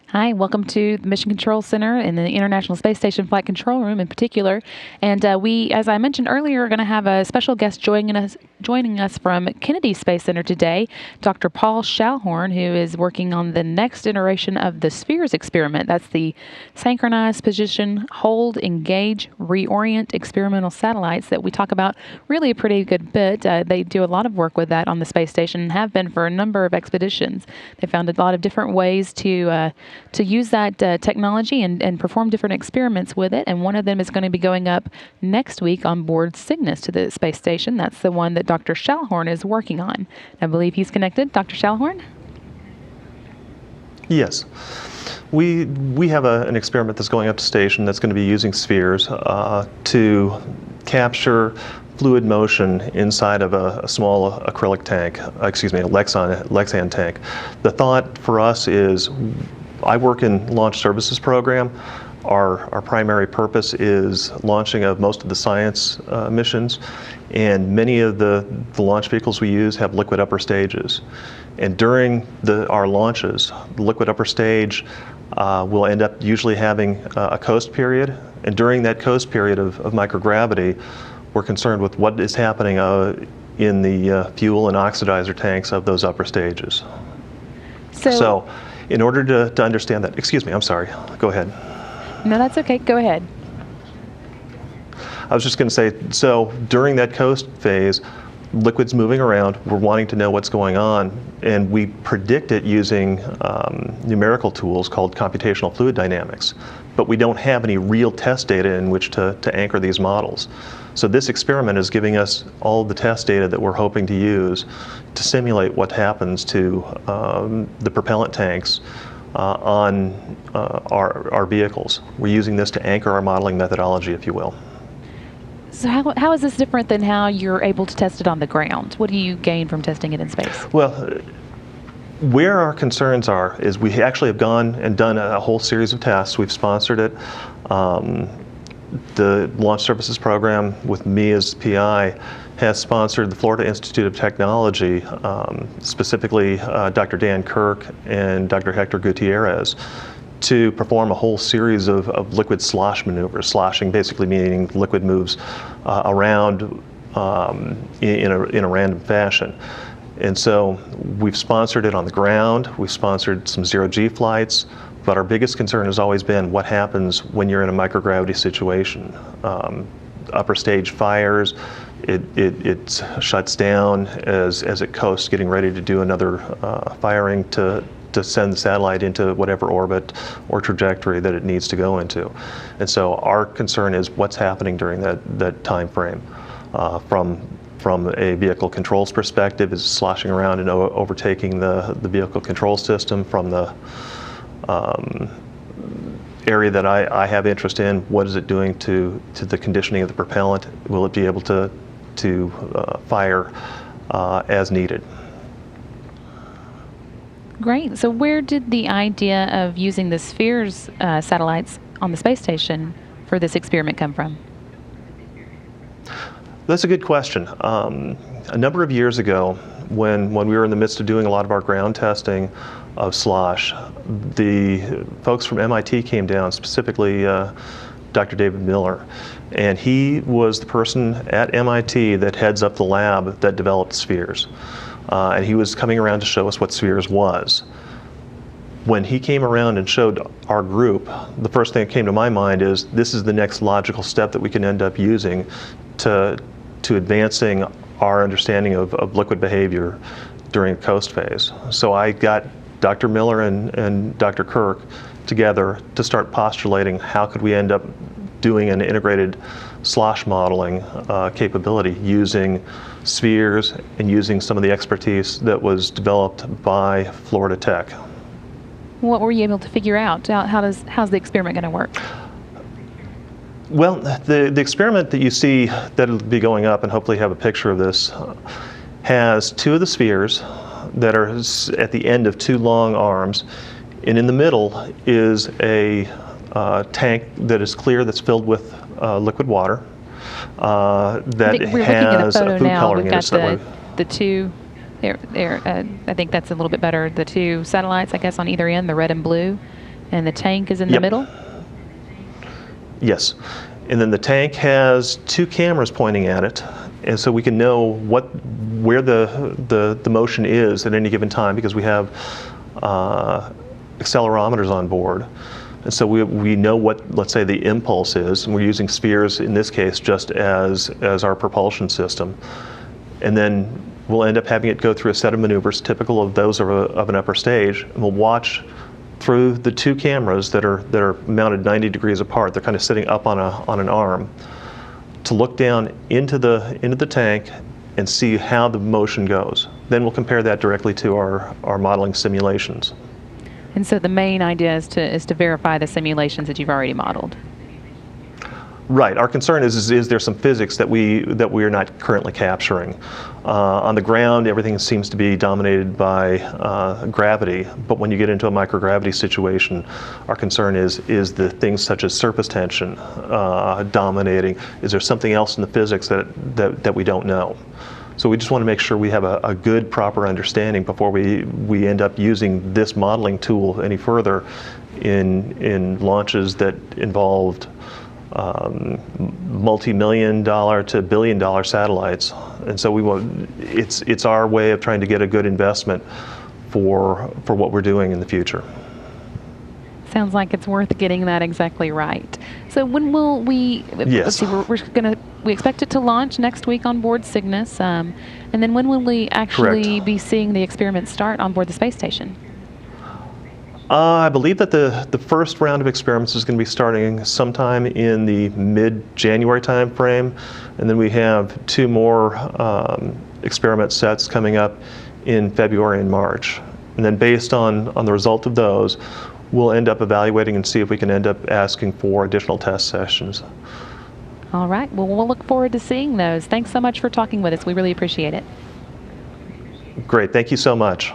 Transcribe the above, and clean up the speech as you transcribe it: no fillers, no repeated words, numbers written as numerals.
Hi, welcome to the Mission Control Center in the International Space Station Flight Control Room in particular. And we, as I mentioned earlier, are going to have a special guest joining us from Kennedy Space Center today, Dr. Paul Schallhorn, who is working on the next iteration of the SPHERES experiment. That's the Synchronized Position Hold, Engage, Reorient experimental satellites that we talk about really a pretty good bit. They do a lot of work with that on the space station and have been for a number of expeditions. They found a lot of different ways to use that technology and perform different experiments with it. And one of them is going to be going up next week on board Cygnus to the space station. That's the one that Dr. Schallhorn is working on. I believe he's connected. Dr. Schallhorn? Yes. We have an experiment that's going up to station that's going to be using spheres to capture fluid motion inside of a small acrylic tank, a Lexan tank. The thought for us is, I work in launch services program. Our primary purpose is launching of most of the science missions, and many of the launch vehicles we use have liquid upper stages. And during our launches, the liquid upper stage will end up usually having a coast period, and during that coast period of microgravity, we're concerned with what is happening in the fuel and oxidizer tanks of those upper stages. So in order to understand that, excuse me, I'm sorry, go ahead. No, that's okay, go ahead. I was just going to say, so during that coast phase, liquid's moving around, we're wanting to know what's going on, and we predict it using numerical tools called computational fluid dynamics, but we don't have any real test data in which to anchor these models. So this experiment is giving us all the test data that we're hoping to use to simulate what happens to the propellant tanks on our vehicles. We're using this to anchor our modeling methodology, if you will. So how is this different than how you're able to test it on the ground? What do you gain from testing it in space? Well, where our concerns are is we actually have gone and done a whole series of tests. We've sponsored it. The Launch Services Program, with me as PI, has sponsored the Florida Institute of Technology, specifically Dr. Dan Kirk and Dr. Hector Gutierrez, to perform a whole series of liquid slosh maneuvers. Sloshing basically meaning liquid moves around in a random fashion. And so we've sponsored it on the ground, we've sponsored some zero-G flights, but our biggest concern has always been what happens when you're in a microgravity situation. Upper stage fires, it shuts down as it coasts, getting ready to do another firing to send the satellite into whatever orbit or trajectory that it needs to go into. And so our concern is what's happening during that time frame. From a vehicle controls perspective, is sloshing around and overtaking the vehicle control system. From the area that I have interest in, what is it doing to the conditioning of the propellant? Will it be able to fire as needed? Great. So where did the idea of using the SPHERES satellites on the space station for this experiment come from? That's a good question. A number of years ago, when we were in the midst of doing a lot of our ground testing of slosh, the folks from MIT came down, specifically Dr. David Miller, and he was the person at MIT that heads up the lab that developed SPHERES. And he was coming around to show us what SPHERES was. When he came around and showed our group, the first thing that came to my mind is, this is the next logical step that we can end up using to advancing our understanding of liquid behavior during a coast phase. So I got Dr. Miller and Dr. Kirk together to start postulating how could we end up doing an integrated slosh modeling capability using spheres and using some of the expertise that was developed by Florida Tech. What were you able to figure out? How's the experiment going to work? Well, the experiment that you see that'll be going up, and hopefully have a picture of this, has two of the spheres that are at the end of two long arms, and in the middle is a tank that is clear, that's filled with liquid water that has food coloring in it. We've got the two. I think that's a little bit better. The two satellites, I guess, on either end, the red and blue. And the tank is in the Yep. middle? Yes. And then the tank has 2 cameras pointing at it, and so we can know where the motion is at any given time, because we have accelerometers on board. And so we know what, let's say, the impulse is, and we're using spheres in this case just as our propulsion system. And then we'll end up having it go through a set of maneuvers typical of those of an upper stage, and we'll watch through the 2 cameras that are mounted 90 degrees apart. They're kind of sitting up on an arm, to look down into the tank and see how the motion goes. Then we'll compare that directly to our modeling simulations. And so the main idea is to verify the simulations that you've already modeled. Right. Our concern is there some physics that we are not currently capturing. On the ground, everything seems to be dominated by gravity, but when you get into a microgravity situation, our concern is the things such as surface tension dominating? Is there something else in the physics that we don't know? So we just want to make sure we have a good, proper understanding before we end up using this modeling tool any further in launches that involved multi-million-dollar to billion-dollar satellites, and so it's our way of trying to get a good investment for what we're doing in the future. Sounds like it's worth getting that exactly right. So when will we? Yes. Let's see. We expect it to launch next week on board Cygnus, and then when will we actually Correct. be seeing the experiments start on board the space station? I believe that the first round of experiments is going to be starting sometime in the mid-January time frame, and then we have 2 more experiment sets coming up in February and March. And then based on the result of those, we'll end up evaluating and see if we can end up asking for additional test sessions. All right. Well, we'll look forward to seeing those. Thanks so much for talking with us. We really appreciate it. Great. Thank you so much.